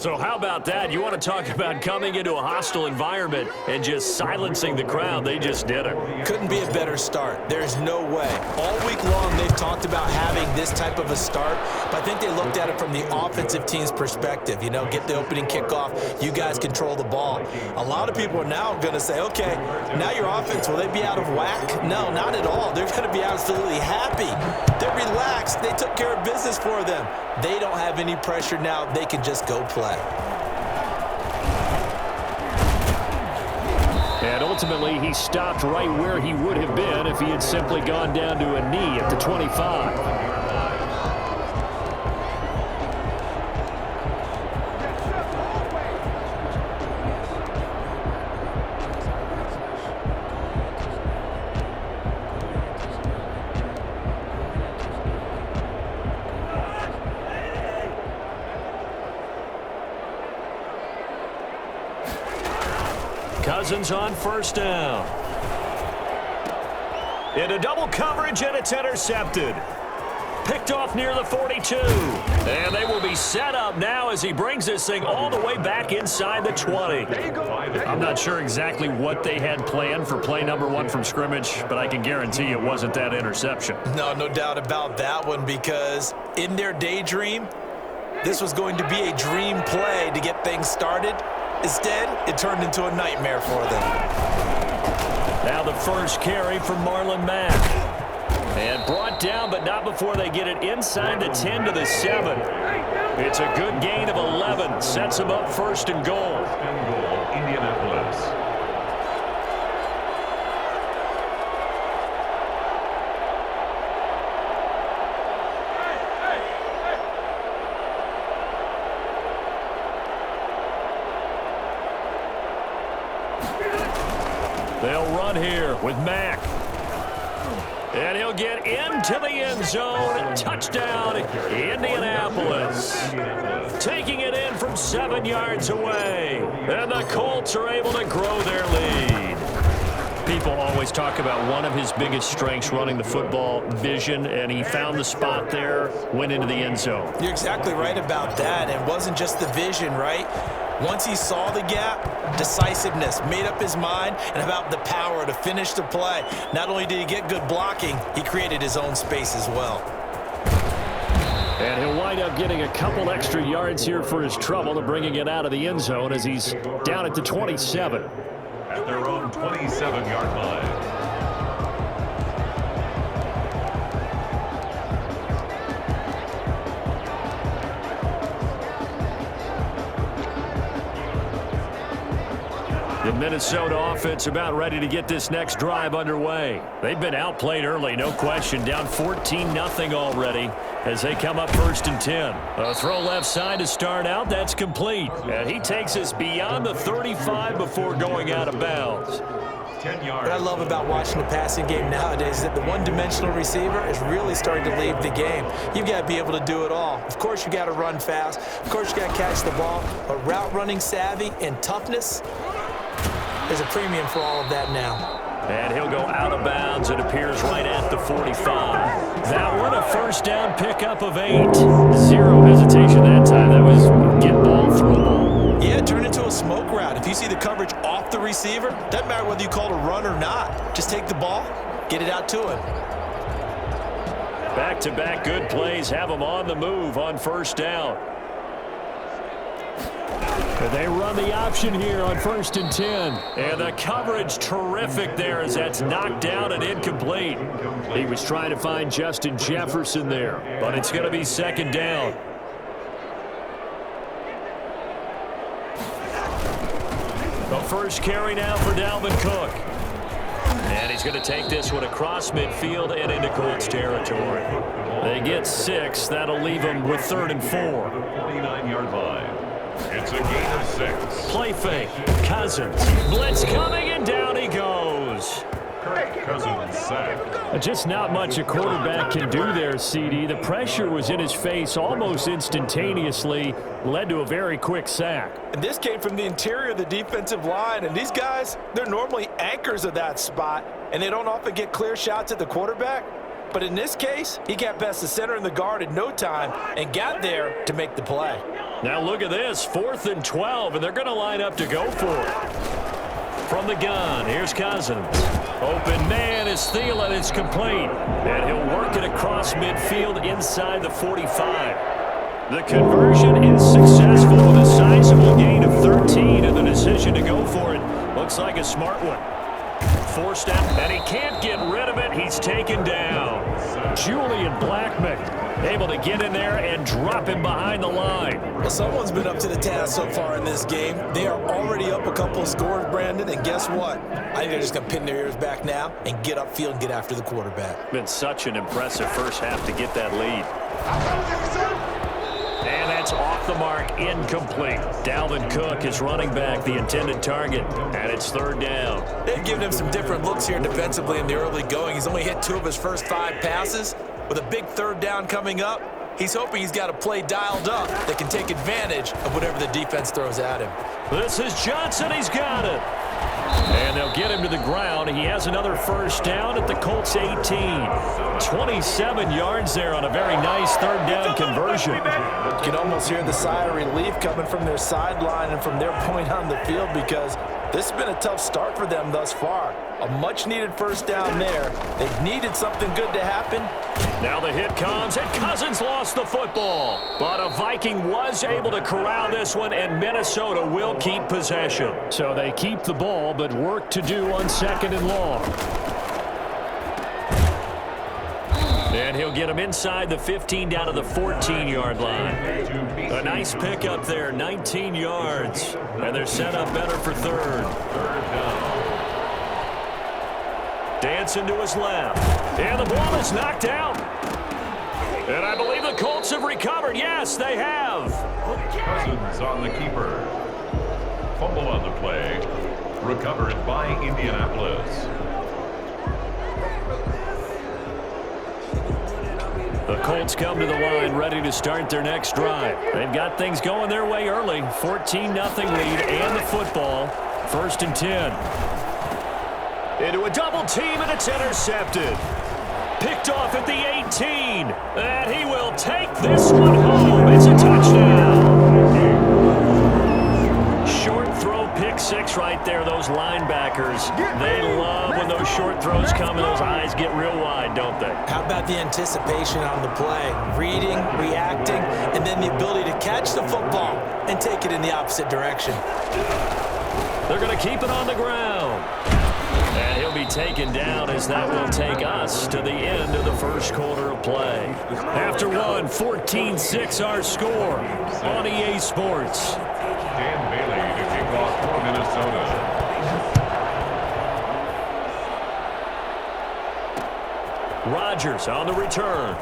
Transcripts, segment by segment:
So how about that? You want to talk about coming into a hostile environment and just silencing the crowd. They just did it. Couldn't be a better start. There's no way. All week long they've talked about having this type of a start, but I think they looked at it from the offensive team's perspective. You know, get the opening kickoff. You guys control the ball. A lot of people are now going to say, okay, now your offense, will they be out of whack? No, not at all. They're going to be absolutely happy. They're relaxed. They took care of business for them. They don't have any pressure now. They can just go play. And ultimately, he stopped right where he would have been if he had simply gone down to a knee at the 25. Cousins on first down. Into double coverage, and it's intercepted. Picked off near the 42. And they will be set up now as he brings this thing all the way back inside the 20. I'm not sure exactly what they had planned for play number one from scrimmage, but I can guarantee it wasn't that interception. No doubt about that one, because in their daydream, this was going to be a dream play to get things started. Instead, it turned into a nightmare for them. Now the first carry from Marlon Mack. And brought down, but not before they get it inside the 10 to the 7. It's a good gain of 11. Sets them up first and goal. Indianapolis. They'll run here with Mack. And he'll get into the end zone. Touchdown, Indianapolis. Taking it in from 7 yards away. And the Colts are able to grow their lead. People always talk about one of his biggest strengths running the football, vision, and he found the spot there, went into the end zone. You're exactly right about that. It wasn't just the vision, right? Once he saw the gap, decisiveness, made up his mind, and about the power to finish the play. Not only did he get good blocking, he created his own space as well. And he'll wind up getting a couple extra yards here for his trouble to bringing it out of the end zone as he's down at the 27. At their own 27-yard line. The Minnesota offense about ready to get this next drive underway. They've been outplayed early, no question. Down 14-0 already as they come up first and 10. A throw left side to start out. That's complete. And he takes us beyond the 35 before going out of bounds. 10 yards. What I love about watching the passing game nowadays is that the one-dimensional receiver is really starting to leave the game. You've got to be able to do it all. Of course, you got to run fast. Of course, you got to catch the ball. But route running savvy and toughness, there's a premium for all of that now. And he'll go out of bounds. It appears right at the 45. That one a first down pickup of 8. Zero hesitation that time. That was get ball, throw ball. Yeah, turn into a smoke route. If you see the coverage off the receiver, doesn't matter whether you call it a run or not. Just take the ball, get it out to him. Back-to-back good plays have them on the move on first down. They run the option here on first and 10. And the coverage terrific there as that's knocked down and incomplete. He was trying to find Justin Jefferson there, but it's going to be second down. The first carry now for Dalvin Cook. And he's going to take this one across midfield and into Colts territory. They get 6. That'll leave them with 3rd and 4. 49-yard line. It's a gain of 6. Play fake. Cousins. Blitz coming, and down he goes. Cousins sacked. Just not much a quarterback can do there, CD. The pressure was in his face almost instantaneously. Led to a very quick sack. And this came from the interior of the defensive line. And these guys, they're normally anchors of that spot. And they don't often get clear shots at the quarterback. But in this case, he got past the center and the guard in no time and got there to make the play. Now look at this, 4th and 12, and they're going to line up to go for it. From the gun, here's Cousins. Open man is Thielen. It's complete. And he'll work it across midfield inside the 45. The conversion is successful with a sizable gain of 13, and the decision to go for it looks like a smart one. Forced out, and he can't get rid of it. He's taken down. Julian Blackman able to get in there and drop him behind the line. Well, someone's been up to the task so far in this game. They are already up a couple of scores, Brandon, and guess what? I think they're just going to pin their ears back now and get upfield and get after the quarterback. Been such an impressive first half to get that lead. And that's off the mark, incomplete. Dalvin Cook is running back, the intended target, and it's 3rd down. They've given him some different looks here defensively in the early going. He's only hit 2 of his first 5 passes. With a big 3rd down coming up, he's hoping he's got a play dialed up that can take advantage of whatever the defense throws at him. This is Johnson. He's got it. And they'll get him to the ground. He has another first down at the Colts 18. 27 yards there on a very nice 3rd down conversion. You can almost hear the sigh of relief coming from their sideline and from their point on the field because this has been a tough start for them thus far. A much-needed first down there. They've needed something good to happen. Now the hit comes, and Cousins lost the football. But a Viking was able to corral this one, and Minnesota will keep possession. So they keep the ball, but work to do on 2nd and long. And he'll get him inside the 15 down to the 14-yard line. A nice pickup there, 19 yards. And they're set up better for 3rd. Dancing to his left. And the ball is knocked out. And I believe the Colts have recovered. Yes, they have. Cousins on the keeper. Fumble on the play. Recovered by Indianapolis. The Colts come to the line ready to start their next drive. They've got things going their way early. 14-0 lead and the football. 1st and 10. Into a double team, and it's intercepted. Picked off at the 18. And he will take this one home. It's a touchdown. Short throw, pick 6 right there. Those linebackers, they love when those short throws come and those eyes get real wide, don't they? How about the anticipation on the play? Reading, reacting, and then the ability to catch the football and take it in the opposite direction. They're going to keep it on the ground. And he'll be taken down as that will take us to the end of the first quarter of play. After one, 14-6 our score on EA Sports. Dan Bailey to kick off for Minnesota. Rodgers on the return.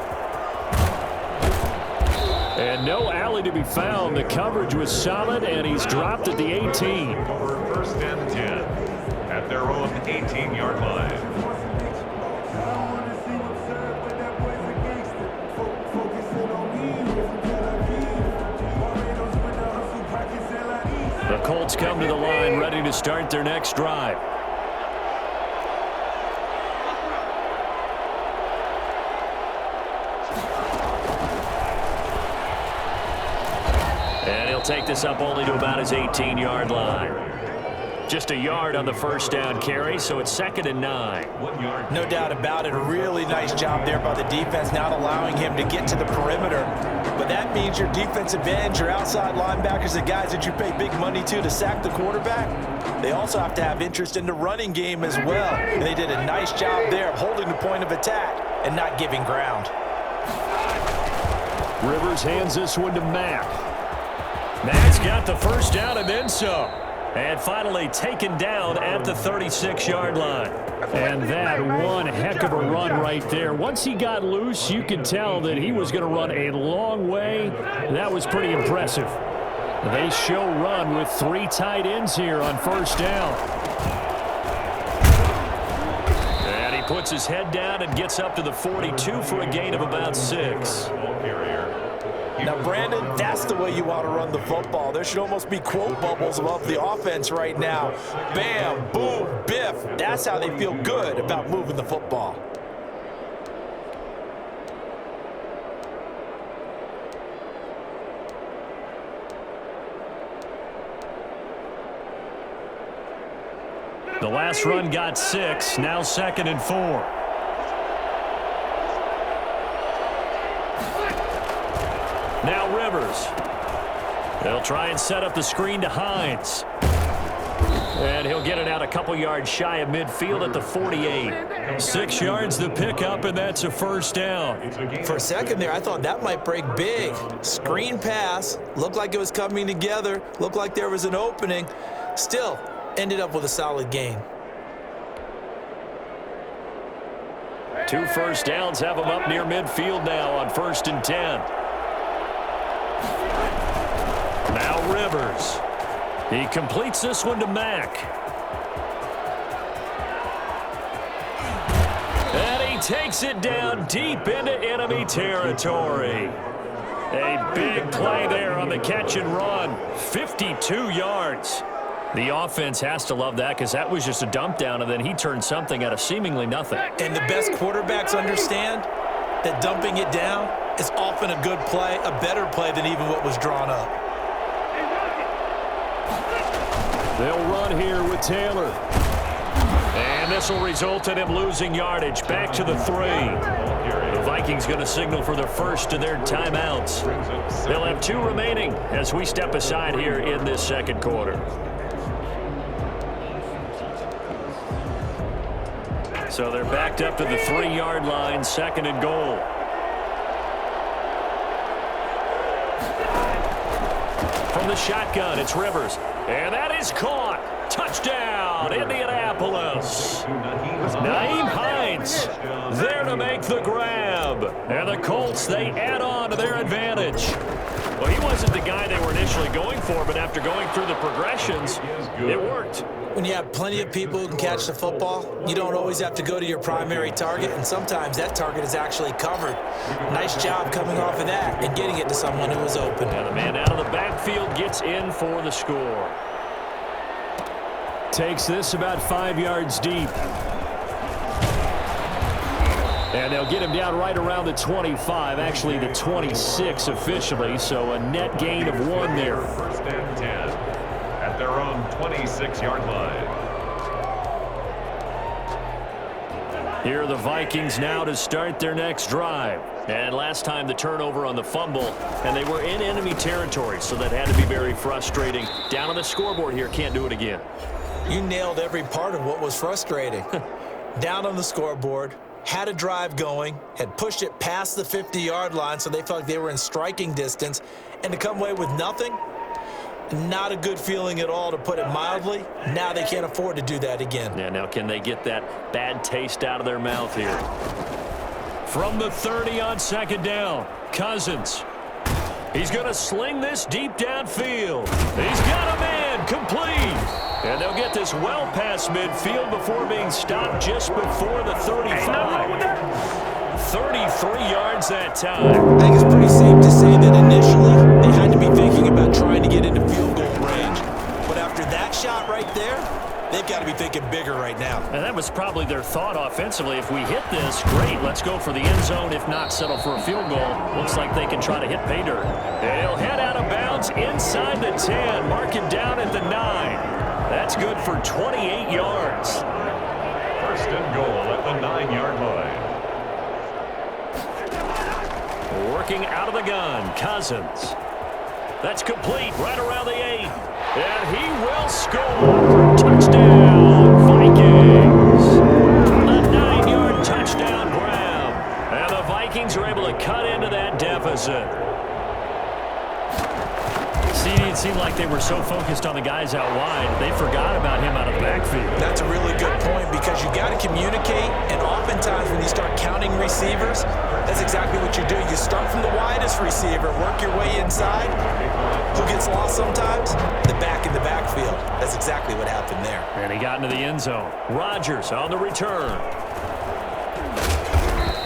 And no alley to be found. The coverage was solid, and he's dropped at the 18. Over 1st and 10 at their own 18-yard line. The Colts come to the line ready to start their next drive. And he'll take this up only to about his 18-yard line. Just a yard on the first down carry, so it's 2nd and 9. No doubt about it. A really nice job there by the defense, not allowing him to get to the perimeter. But that means your defensive ends, your outside linebackers, the guys that you pay big money to sack the quarterback, they also have to have interest in the running game as well. And they did a nice job there of holding the point of attack and not giving ground. Rivers hands this one to Mack. Mack's got the first down and then some. And finally taken down at the 36-yard line. And that one heck of a run right there. Once he got loose, you could tell that he was going to run a long way. That was pretty impressive. They show run with 3 tight ends here on first down. And he puts his head down and gets up to the 42 for a gain of about 6. Now, Brandon, that's the way you want to run the football. There should almost be quote bubbles above the offense right now. Bam, boom, biff. That's how they feel good about moving the football. The last run got 6, now 2nd and 4. Now Rivers. They'll try and set up the screen to Hines. And he'll get it out a couple yards shy of midfield at the 48. 6 yards the pickup, and that's a first down. For a second there, I thought that might break big. Screen pass. Looked like it was coming together. Looked like there was an opening. Still, ended up with a solid gain. 2 first downs have them up near midfield now on 1st and 10. Now Rivers. He completes this one to Mack. And he takes it down deep into enemy territory. A big play there on the catch and run. 52 yards. The offense has to love that because that was just a dump down, and then he turned something out of seemingly nothing. And the best quarterbacks understand that dumping it down is often a good play, a better play than even what was drawn up. They'll run here with Taylor. And this will result in him losing yardage. Back to the 3. The Vikings going to signal for the first of their timeouts. They'll have 2 remaining as we step aside here in this second quarter. So they're backed up to the 3-yard line, 2nd and goal. From the shotgun, it's Rivers. And that is caught. Touchdown, Indianapolis. Nyheim Hines there to make the grab. And the Colts, they add on to their advantage. Well, he wasn't the guy they were initially going for, but after going through the progressions, it worked. When you have plenty of people who can catch the football, you don't always have to go to your primary target, and sometimes that target is actually covered. Nice job coming off of that and getting it to someone who was open. And the man out of the backfield gets in for the score. Takes this about 5 yards deep. And they'll get him down right around the 25, actually the 26 officially, so a net gain of 1 there. 1st and 10 at their own 26-yard line. Here are the Vikings now to start their next drive. And last time the turnover on the fumble, and they were in enemy territory, so that had to be very frustrating. Down on the scoreboard here, can't do it again. You nailed every part of what was frustrating. Down on the scoreboard, had a drive going, had pushed it past the 50-yard line so they felt like they were in striking distance, and to come away with nothing, not a good feeling at all, to put it mildly. Now they can't afford to do that again. Yeah, now can they get that bad taste out of their mouth here? From the 30 on 2nd down, Cousins. He's going to sling this deep downfield. He's got a man complete. And they'll get this well past midfield before being stopped just before the 35. 33 yards that time. I think it's pretty safe to say that initially they had to be thinking about trying to get into field goal range. But after that shot right there, they've got to be thinking bigger right now. And that was probably their thought offensively. If we hit this, great, let's go for the end zone. If not, settle for a field goal. Looks like they can try to hit pay dirt. They'll head out of bounds inside the 10. Mark it down at the 9. That's good for 28 yards. 1st and goal at the 9-yard line. Working out of the gun, Cousins. That's complete right around the 8. And he will score. Touchdown, Vikings. A 9-yard touchdown grab. And the Vikings are able to cut into that deficit. See, it seemed like they were so focused on the guys out wide, they forgot about him out of the backfield. That's a really good point, because you got to communicate, and oftentimes when you start counting receivers, that's exactly what you do. You start from the widest receiver, work your way inside. Who gets lost sometimes? The back in the backfield. That's exactly what happened there. And he got into the end zone. Rodgers on the return.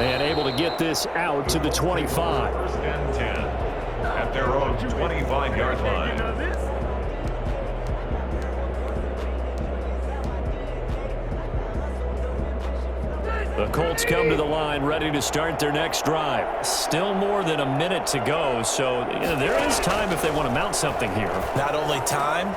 And able to get this out to the 25. 1st and 10 at their own 25-yard line. The Colts come to the line ready to start their next drive. Still more than a minute to go, so there is time if they want to mount something here. Not only time,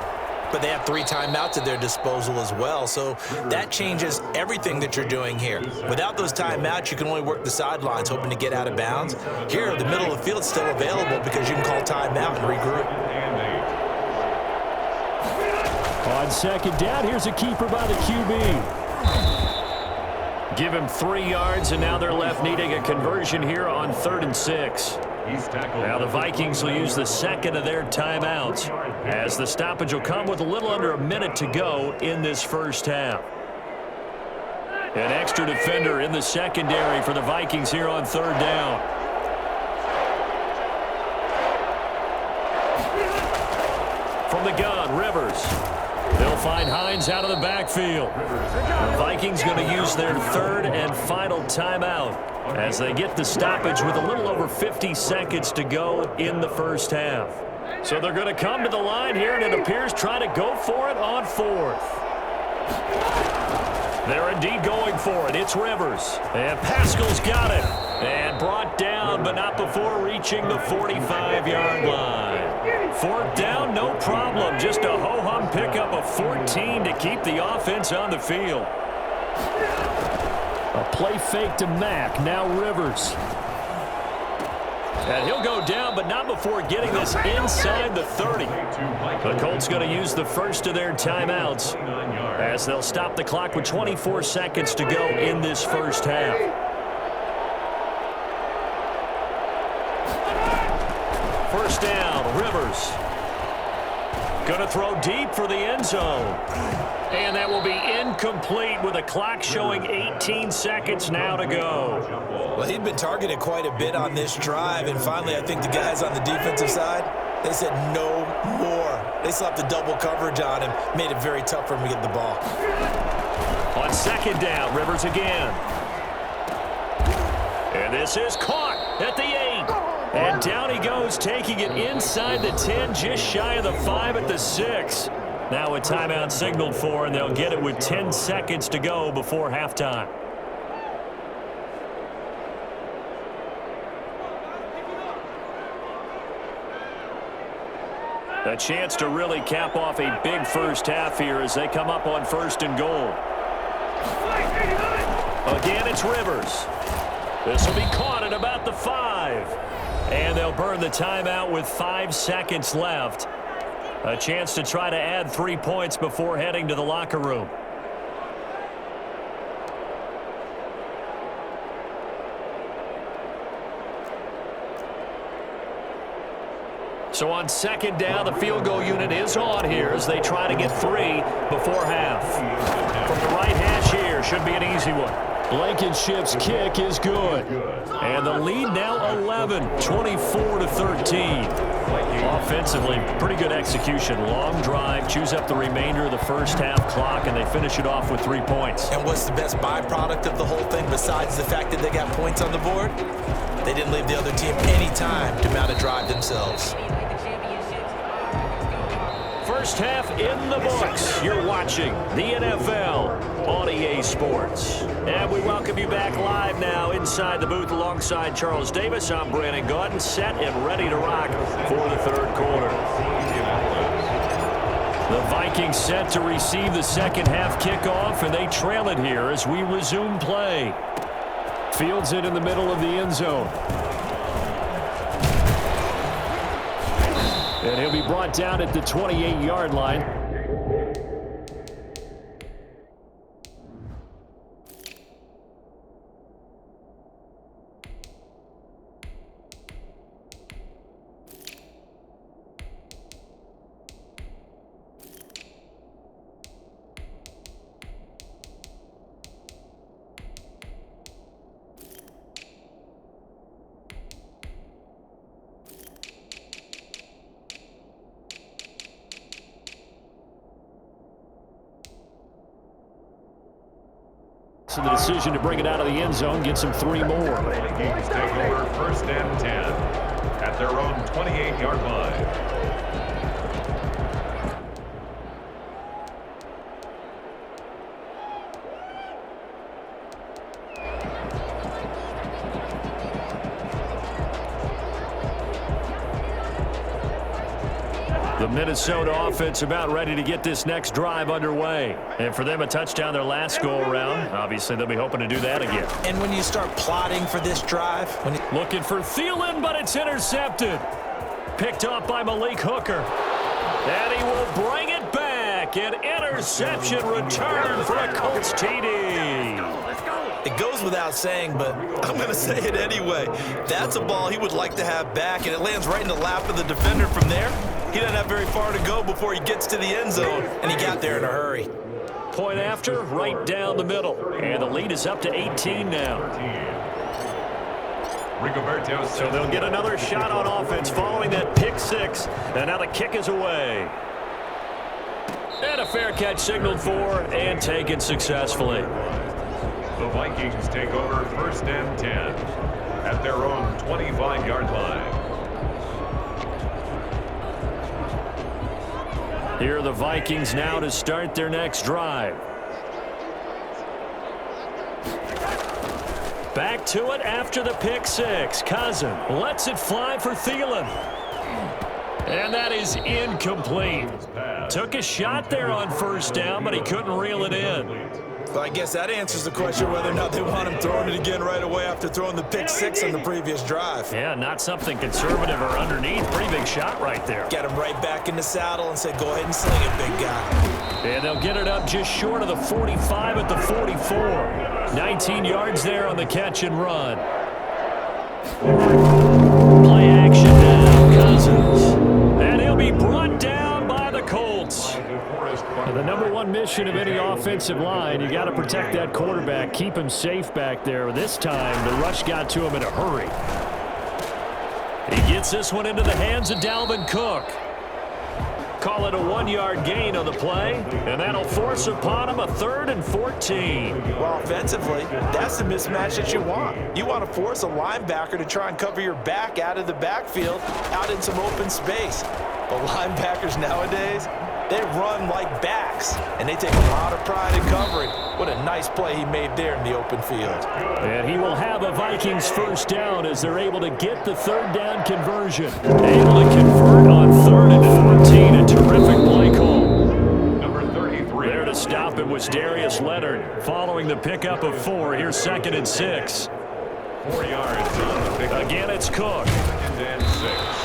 but they have 3 timeouts at their disposal as well. So that changes everything that you're doing here. Without those timeouts, you can only work the sidelines, hoping to get out of bounds. Here, the middle of the field is still available because you can call timeout and regroup. On second down, here's a keeper by the QB. Give him 3 yards, and now they're left needing a conversion here on 3rd and 6. Now the Vikings will use the second of their timeouts, as the stoppage will come with a little under a minute to go in this first half. An extra defender in the secondary for the Vikings here on 3rd down. From the gun, Rivers. They'll find Hines out of the backfield. The Vikings going to use their 3rd and final timeout as they get the stoppage with a little over 50 seconds to go in the first half. So they're going to come to the line here, and it appears trying to go for it on 4th. They're indeed going for it. It's Rivers. And Pascal's got it. And brought down, but not before reaching the 45-yard line. 4th down, no problem. Just a ho-hum pickup of 14 to keep the offense on the field. A play fake to Mack. Now Rivers. And he'll go down, but not before getting this inside the 30. The Colts going to use the first of their timeouts as they'll stop the clock with 24 seconds to go in this first half. First down, Rivers. Going to throw deep for the end zone. And that will be incomplete with a clock showing 18 seconds now to go. Well, he'd been targeted quite a bit on this drive, and finally I think the guys on the defensive side, they said no more. They slapped the double coverage on him, made it very tough for him to get the ball. On second down, Rivers again. And this is caught at the 8. And down he goes, taking it inside the 10, just shy of the 5 at the 6. Now a timeout signaled for, and they'll get it with 10 seconds to go before halftime. A chance to really cap off a big first half here as they come up on 1st and goal. Again, it's Rivers. This will be caught at about the 5. And they'll burn the timeout with 5 seconds left. A chance to try to add 3 points before heading to the locker room. So on second down, the field goal unit is on here as they try to get 3 before half. From the right hash here, should be an easy one. Blankenship's kick is good. And the lead now 11, 24-13. Offensively, pretty good execution. Long drive, chews up the remainder of the first half clock, and they finish it off with 3 points. And what's the best byproduct of the whole thing besides the fact that they got points on the board? They didn't leave the other team any time to mount a drive themselves. First half in the books. You're watching the NFL on EA Sports. And we welcome you back live now inside the booth alongside Charles Davis. I'm Brandon Gaudin, set and ready to rock for the 3rd quarter. The Vikings set to receive the second half kickoff, and they trail it here as we resume play. Fields it in the middle of the end zone. And he'll be brought down at the 28-yard line. So the decision to bring it out of the end zone gets him 3 more. Vikings take over 1st and 10 at their own 28-yard line. The Minnesota offense about ready to get this next drive underway. And for them, a touchdown their last go-around. Obviously, they'll be hoping to do that again. And when you start plotting for this drive, looking for Thielen, but it's intercepted. Picked up by Malik Hooker. And he will bring it back. An interception return for a Colts TD. It goes without saying, but I'm going to say it anyway. That's a ball he would like to have back, and it lands right in the lap of the defender from there. He doesn't have very far to go before he gets to the end zone, and he got there in a hurry. Point after, right down the middle. And the lead is up to 18 now. So they'll get another shot on offense following that pick six. And now the kick is away. And a fair catch signaled for and taken successfully. The Vikings take over 1st and 10 at their own 25-yard line. Here are the Vikings now to start their next drive. Back to it after the pick six. Cousin lets it fly for Thielen. And that is incomplete. Took a shot there on 1st down, but he couldn't reel it in. Well, I guess that answers the question whether or not they want him throwing it again right away after throwing the pick six on the previous drive. Yeah, not something conservative or underneath. Pretty big shot right there. Get him right back in the saddle and said, go ahead and sling it, big guy. And they'll get it up just short of the 45 at the 44. 19 yards there on the catch and run. Play action now, Cousins. And he'll be brought down by the Colts. The number one mission of any offensive line, you got to protect that quarterback, keep him safe back there. This time, the rush got to him in a hurry. He gets this one into the hands of Dalvin Cook. Call it a 1-yard gain on the play, and that'll force upon him a 3rd and 14. Well, offensively, that's the mismatch that you want. You want to force a linebacker to try and cover your back out of the backfield, out in some open space. But linebackers nowadays, they run like backs, and they take a lot of pride in covering. What a nice play he made there in the open field. And he will have a Vikings 1st down as they're able to get the 3rd down conversion. Able to convert on 3rd and 14. A terrific play call. Number 33. There to stop it was Darius Leonard. Following the pickup of 4, here's 2nd and 6. 4 yards on the pickup. Again, it's Cook. 2nd and 6.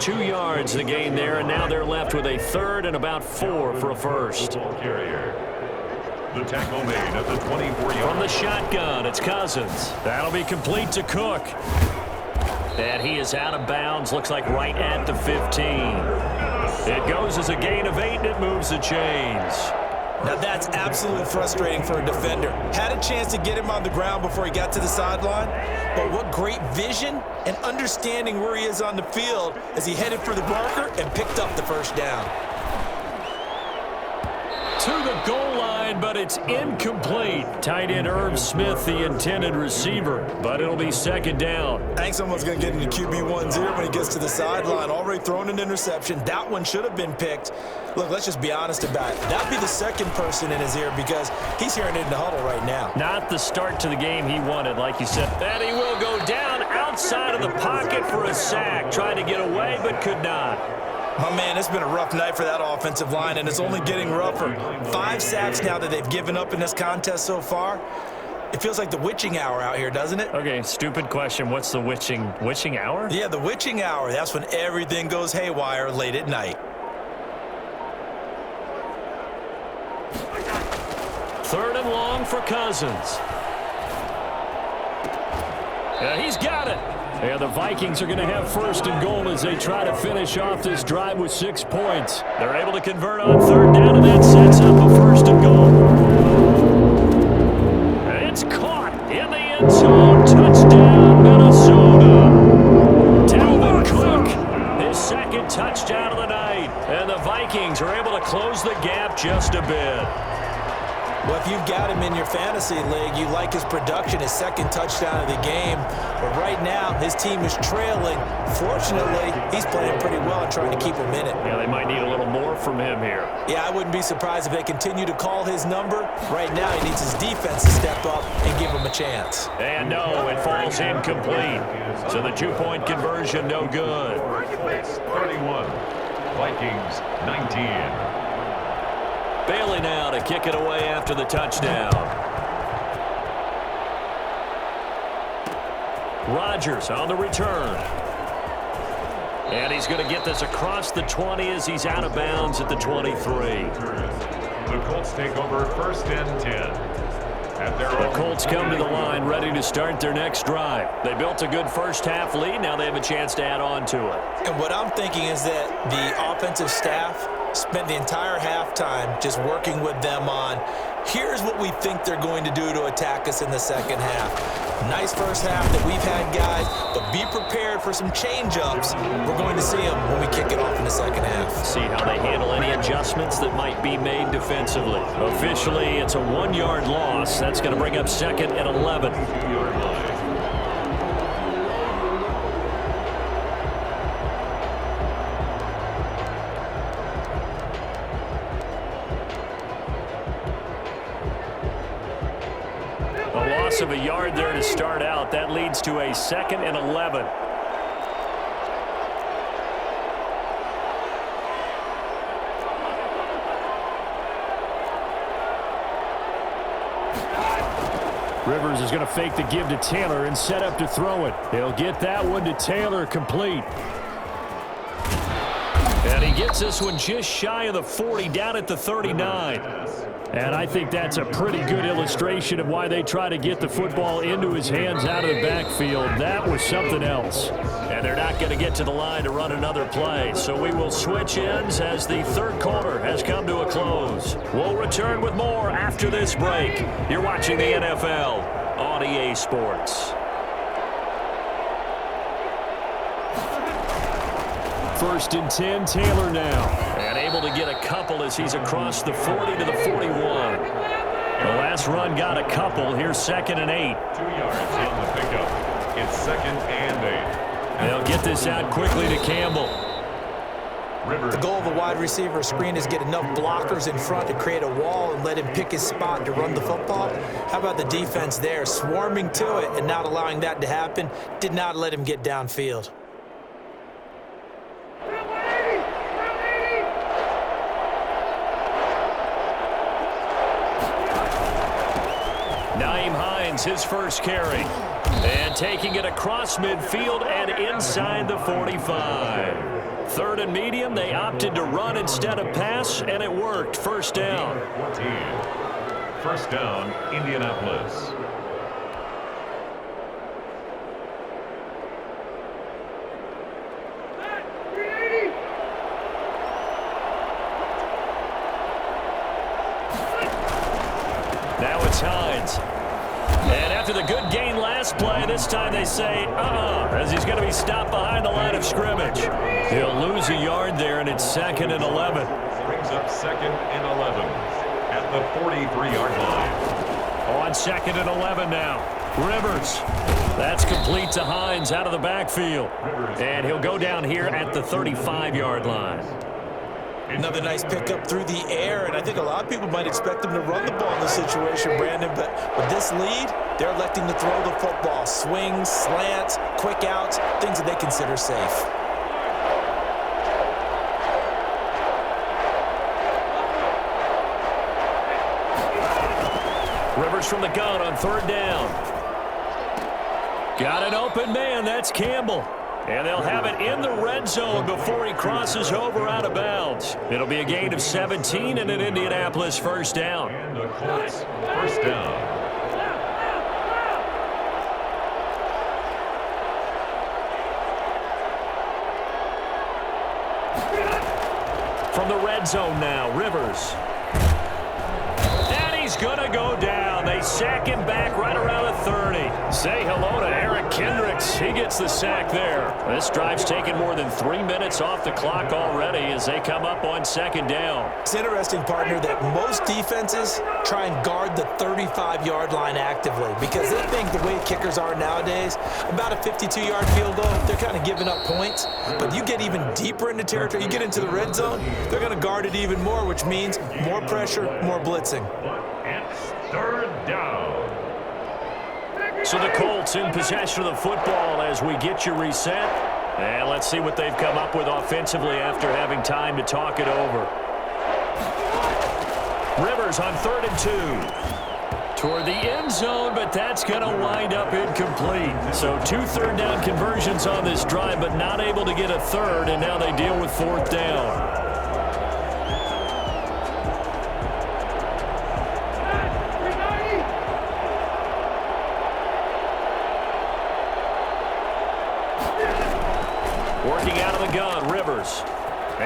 2 yards the gain there, and now they're left with a 3rd and about 4 for a 1st. Carrier. The tackle made at the 24-yard. From the shotgun, it's Cousins. That'll be complete to Cook. And he is out of bounds, looks like right at the 15. It goes as a gain of 8, and it moves the chains. Now that's absolutely frustrating for a defender. Had a chance to get him on the ground before he got to the sideline, but what great vision and understanding where he is on the field as he headed for the marker and picked up the 1st down. To the goal line, but it's incomplete. Tight end Irv Smith, the intended receiver, but it'll be 2nd down. I think someone's going to get into QB1-0 when he gets to the sideline. Already thrown an interception. That one should have been picked. Look, let's just be honest about it. That'd be the 2nd person in his ear because he's hearing it in the huddle right now. Not the start to the game he wanted, like you said. And he will go down outside of the pocket for a sack. Trying to get away, but could not. Oh, man, it's been a rough night for that offensive line, and it's only getting rougher. 5 sacks now that they've given up in this contest so far. It feels like the witching hour out here, doesn't it? Okay, stupid question. What's the witching hour? Yeah, the witching hour. That's when everything goes haywire late at night. 3rd and long for Cousins. Yeah, he's got it. And the Vikings are going to have 1st and goal as they try to finish off this drive with 6 points. They're able to convert on 3rd down, and that sets up a 1st and goal. And it's caught in the end zone. Touchdown, Minnesota. Dalvin Cook, his 2nd touchdown of the night. And the Vikings are able to close the gap just a bit. Well, if you've got him in your fantasy league, you like his production, his 2nd touchdown of the game. But right now, his team is trailing. Fortunately, he's playing pretty well and trying to keep him in it. Yeah, they might need a little more from him here. Yeah, I wouldn't be surprised if they continue to call his number. Right now, he needs his defense to step up and give him a chance. And no, it falls incomplete. So the 2-point conversion, no good. 31. Vikings 19. Bailey now to kick it away after the touchdown. Rodgers on the return. And he's going to get this across the 20 as he's out of bounds at the 23. The Colts take over 1st and 10. The Colts come to the line ready to start their next drive. They built a good first half lead. Now they have a chance to add on to it. And what I'm thinking is that the offensive staff spent the entire halftime just working with them on, here's what we think they're going to do to attack us in the second half. Nice first half that we've had, guys, but be prepared for some change-ups. We're going to see them when we kick it off in the second half. See how they handle any adjustments that might be made defensively. Officially, it's a 1-yard loss. That's going to bring up 2nd and 11. Of a yard there to start out. That leads to a 2nd and 11. Rivers is going to fake the give to Taylor and set up to throw it. He'll get that one to Taylor complete. And he gets this one just shy of the 40, down at the 39. And I think that's a pretty good illustration of why they try to get the football into his hands out of the backfield. That was something else. And they're not going to get to the line to run another play. So we will switch ends as the third quarter has come to a close. We'll return with more after this break. You're watching the NFL on EA Sports. 1st and 10, Taylor now. And able to get a couple as he's across the 40 to the 41. The last run got a couple. Here's 2nd and 8. 2 yards on the pickup. It's 2nd and 8. They'll get this out quickly to Campbell. The goal of a wide receiver screen is get enough blockers in front to create a wall and let him pick his spot to run the football. How about the defense there? Swarming to it and not allowing that to happen. Did not let him get downfield. His first carry. And taking it across midfield and inside the 45. 3rd and medium, they opted to run instead of pass, and it worked. 1st down. 14. 1st down, Indianapolis. Now it's Hines. And after the good gain last play, this time they say, as he's going to be stopped behind the line of scrimmage. He'll lose a yard there, and it's 2nd and 11. Brings up 2nd and 11 at the 43-yard line. On 2nd and 11 now. Rivers. That's complete to Hines out of the backfield. And he'll go down here at the 35-yard line. Another nice pickup through the air, and I think a lot of people might expect them to run the ball in this situation, Brandon, but with this lead, they're electing to throw the football. Swings, slants, quick outs, things that they consider safe. Rivers from the gun on 3rd down. Got an open man, that's Campbell. And they'll have it in the red zone before he crosses over out of bounds. It'll be a gain of 17 and an Indianapolis 1st down. And the Colts 1st down. From the red zone now, Rivers. And he's going to go down. They sack him back right around the 30. Say hello to Eric Kendricks. He gets the sack there. This drive's taken more than 3 minutes off the clock already as they come up on 2nd down. It's interesting, partner, that most defenses try and guard the 35-yard line actively because they think the way kickers are nowadays, about a 52-yard field goal, they're kind of giving up points. But you get even deeper into territory, you get into the red zone, they're going to guard it even more, which means more pressure, more blitzing. It's 3rd down. So the Colts in possession of the football as we get you reset. And let's see what they've come up with offensively after having time to talk it over. Rivers on 3rd and 2. Toward the end zone, but that's going to wind up incomplete. So 2 third-down conversions on this drive, but not able to get a third, and now they deal with 4th down. Working out of the gun, Rivers.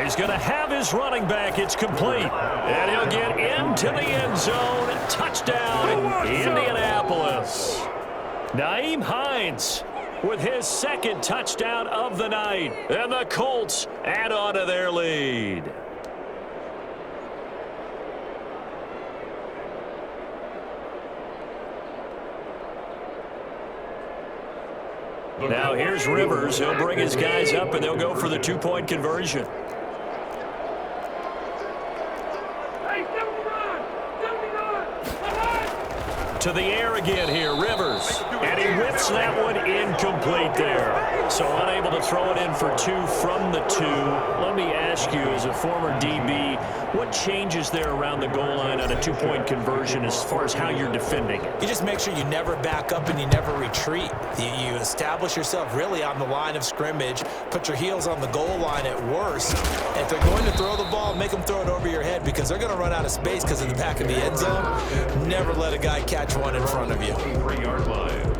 He's going to have his running back. It's complete. And he'll get into the end zone. Touchdown, Indianapolis. Nyheim Hines with his 2nd touchdown of the night. And the Colts add on to their lead. Now here's Rivers. He'll bring his guys up, and they'll go for the 2-point conversion. To the air again here, Rivers. And he whips that one incomplete there. So unable to throw it in for 2 from the 2. Let me ask you, as a former DB, what changes there around the goal line on a 2-point conversion as far as how you're defending it? You just make sure you never back up and you never retreat. You establish yourself really on the line of scrimmage, put your heels on the goal line at worst. And if they're going to throw the ball, make them throw it over your head because they're going to run out of space because of the back of the end zone. Never let a guy catch one in front of you. 3-yard line.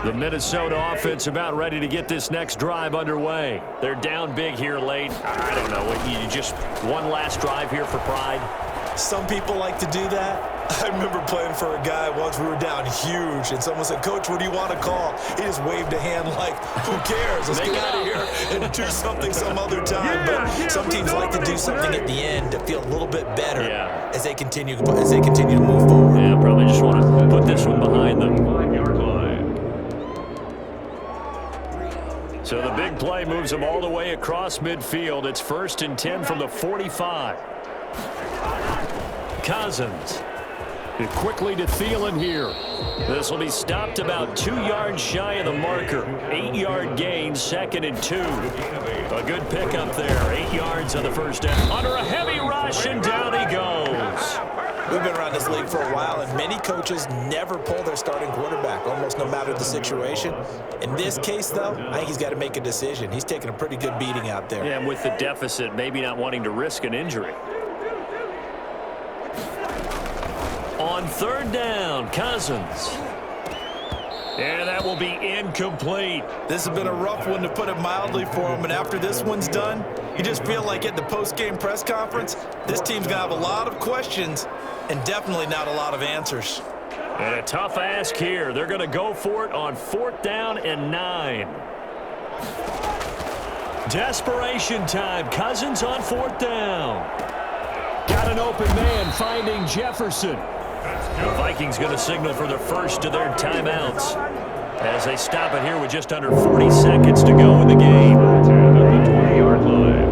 The Minnesota offense about ready to get this next drive underway. They're down big here late. I don't know. You just one last drive here for pride? Some people like to do that. I remember playing for a guy once. We were down huge, and someone said, "Coach, what do you want to call?" He just waved a hand like, "Who cares? Let's get out of here and do something some other time." But some teams like to do something at the end to feel a little bit better as they continue to move forward. Yeah, probably just want to put this one behind them. 5-yard line. So the big play moves them all the way across midfield. It's 1st and 10 from the 45. Cousins. Quickly to Thielen here. This will be stopped about 2 yards shy of the marker. 8-yard gain, 2nd and 2. A good pickup there. 8 yards on the first down. Under a heavy rush, and down he goes. We've been around this league for a while, and many coaches never pull their starting quarterback, almost no matter the situation. In this case, though, I think he's got to make a decision. He's taking a pretty good beating out there. Yeah, and with the deficit, maybe not wanting to risk an injury. On 3rd down, Cousins. And that will be incomplete. This has been a rough one, to put it mildly, for him. And after this one's done, you just feel like at the post-game press conference, this team's going to have a lot of questions and definitely not a lot of answers. And a tough ask here. They're going to go for it on 4th down and 9. Desperation time. Cousins on 4th down. Got an open man finding Jefferson. The Vikings going to signal for the first of their timeouts as they stop it here with just under 40 seconds to go in the game. At the 20-yard line.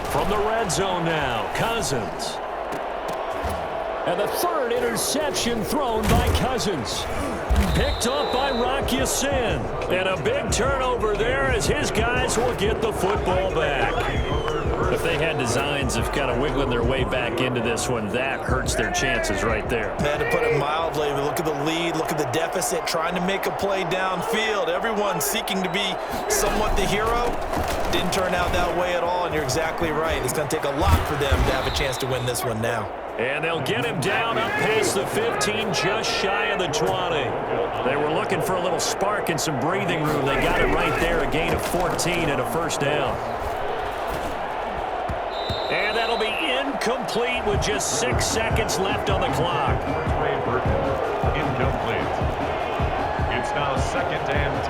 From the red zone now, Cousins. And the 3rd interception thrown by Cousins. Picked up by Rock Ya-Sin. And a big turnover there as his guys will get the football back. If they had designs of kind of wiggling their way back into this one, that hurts their chances right there. Man, to put it mildly, look at the lead, look at the deficit, trying to make a play downfield. Everyone seeking to be somewhat the hero. Didn't turn out that way at all, and you're exactly right. It's going to take a lot for them to have a chance to win this one now. And they'll get him down up past the 15, just shy of the 20. They were looking for a little spark and some breathing room. They got it right there, a gain of 14 and a first down. And that'll be incomplete with just 6 seconds left on the clock. Ray Burton, incomplete. It's now 2nd and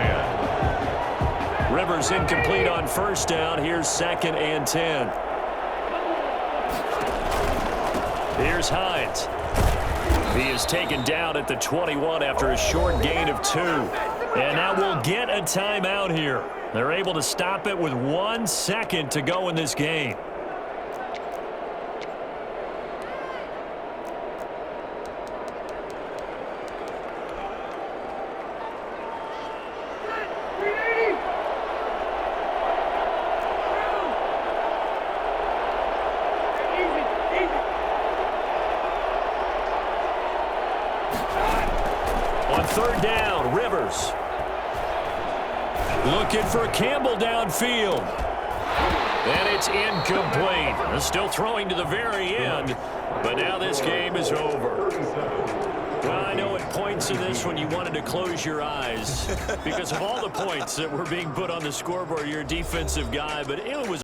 10. Rivers incomplete on first down. Here's 2nd and 10. Here's Hines. He is taken down at the 21 after a short gain of 2. And now we'll get a timeout here. They're able to stop it with 1 second to go in this game. third down. Rivers looking for Campbell downfield. And it's incomplete. Still throwing to the very end, but now this game is over. Well, I know at points in this when you wanted to close your eyes because of all the points that were being put on the scoreboard. You're a defensive guy, but it was